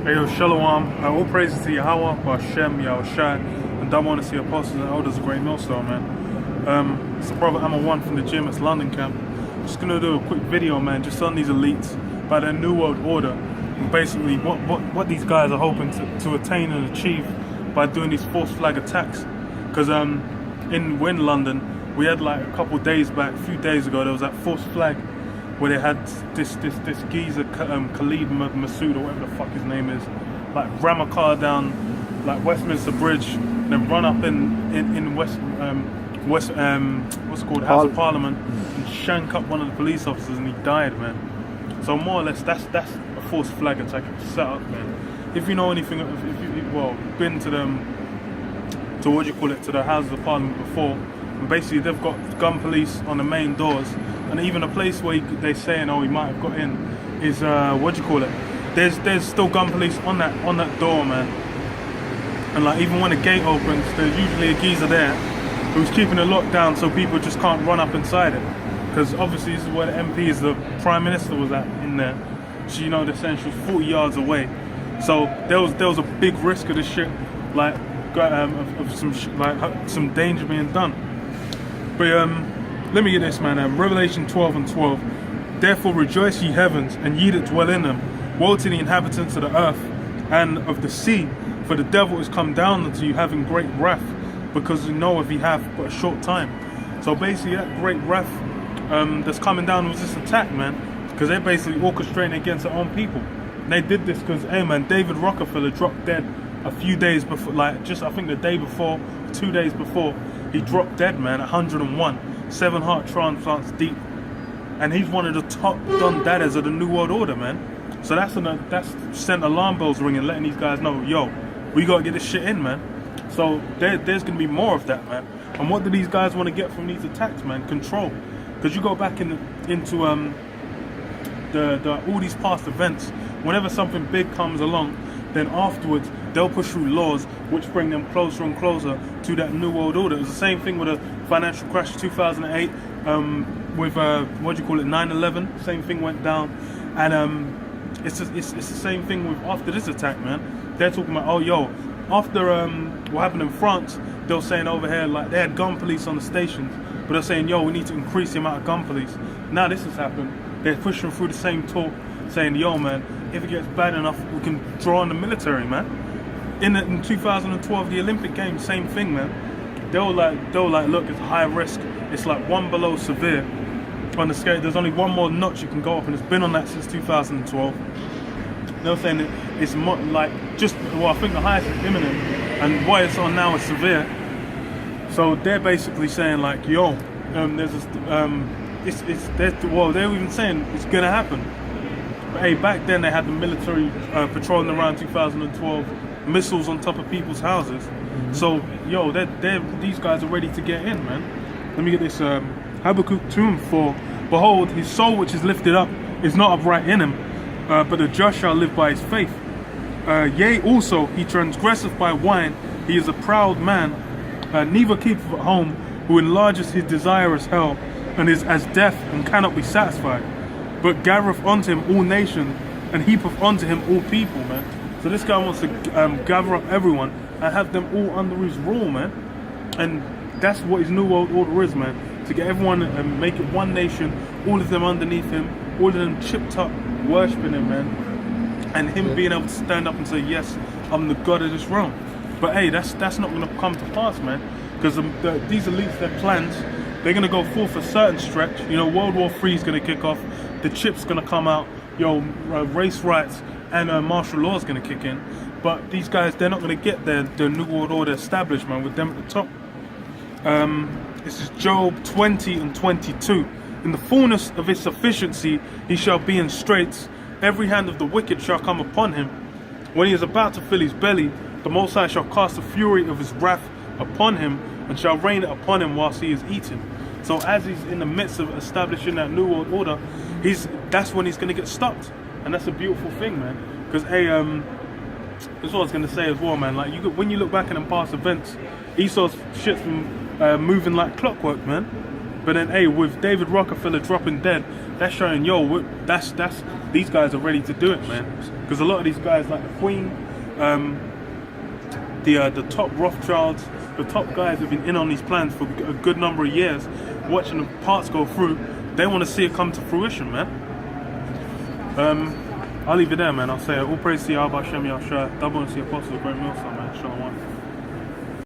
Yo, Shalom. All praises to Yahweh, Hashem, Yahushai, and I want to see apostles and elders of GreatMillStone, man. It's the brother Amma 1 from the GMS London camp. Just gonna do a quick video, man, just on these elites by their New World Order, and basically what these guys are hoping to attain and achieve by doing these false flag attacks. Because in London, we had like a couple days back, a few days ago, there was that false flag where they had this geezer Khalid Masood or whatever the fuck his name is, like ram a car down like Westminster Bridge, then run up in what's it called, House of Parliament, and shank up one of the police officers, and he died, man. So more or less, that's a false flag attack set up, man. If you know anything, if you've been to the Houses of Parliament before, and basically they've got gun police on the main doors. And even a place where they're saying, oh, he might have got in, is there's still gun police on that door, man. And like even when the gate opens, there's usually a geezer there who's keeping it locked down so people just can't run up inside it. Because obviously this is where the MPs, the Prime Minister was at in there. So you know they're saying she was 40 yards away. So there was a big risk of this shit, like of some danger being done. But let me get this, man. Revelation 12:12. Therefore rejoice, ye heavens, and ye that dwell in them. Woe to the inhabitants of the earth and of the sea, for the devil is come down unto you, having great wrath, because you know if he have but a short time. So basically, that great wrath that's coming down was this attack, man, because they're basically orchestrating against their own people. And they did this because, hey, man, David Rockefeller dropped dead a few days before, like just I think the day before, 2 days before, he dropped dead, man, 101. 7 heart transplants deep, and he's one of the top Don Dadas of the New World Order, man. So that's sent alarm bells ringing, letting these guys know, yo, we gotta get this shit in, man. So there's gonna be more of that, man. And what do these guys want to get from these attacks, man? Control. Because you go back into all these past events, whenever something big comes along, then afterwards they'll push through laws which bring them closer and closer to that New World Order. It was the same thing with the financial crash of 2008, with 9/11. Same thing went down, and it's the same thing with after this attack, man. They're talking about, oh yo, after what happened in France, they were saying over here like they had gun police on the stations, but they're saying, yo, we need to increase the amount of gun police. Now this has happened. They're pushing through the same talk, saying, yo, man, if it gets bad enough, we can draw on the military, man. In 2012, the Olympic Games, same thing, man. They were like, look, it's high risk. It's like 1 below severe on the scale. There's only one more notch you can go up, and it's been on that since 2012. They were saying that it's like I think the highest is imminent, and what it's on now is severe. So they're basically saying like, yo, there's this, they're even saying it's gonna happen. But hey, back then they had the military patrolling around 2012, missiles on top of people's houses. So, yo, these guys are ready to get in, man. Let me get this. Habakkuk 2:4. Behold, his soul which is lifted up is not upright in him, but the just shall live by his faith. Yea, also, he transgresseth by wine. He is a proud man, neither keepeth at home, who enlarges his desire as hell, and is as deaf and cannot be satisfied, but gathereth unto him all nations, and heapeth unto him all people, man. So this guy wants to gather up everyone and have them all under his rule, man. And that's what his New World Order is, man. To get everyone and make it one nation, all of them underneath him, all of them chipped up, worshipping him, man. And him being able to stand up and say, yes, I'm the God of this realm. But hey, that's not going to come to pass, man. Because these elites, their plans, they're going to go forth a certain stretch. You know, World War III is going to kick off. The chip's going to come out. Yo, race rights and martial law is going to kick in. But these guys, they're not going to get their New World Order established, man, with them at the top. This is Job 20:22. In the fullness of his sufficiency, he shall be in straits. Every hand of the wicked shall come upon him. When he is about to fill his belly, the Most High shall cast the fury of his wrath upon him, and shall rain it upon him whilst he is eating. So as he's in the midst of establishing that New World Order, that's when he's going to get stopped. And that's a beautiful thing, man. Because, hey, that's what I was going to say as well, man. Like, when you look back at them past events, Esau's shit's moving like clockwork, man. But then, hey, with David Rockefeller dropping dead, that's showing, yo, that's these guys are ready to do it, man. Because a lot of these guys, like the Queen, the top Rothschilds, the top guys have been in on these plans for a good number of years, watching the parts go through. They want to see it come to fruition, man. I'll leave it there, man. I'll say all praise to Yahweh Hashem Yahshua, double and the Apostle of GreatMillStone, man. Shalom.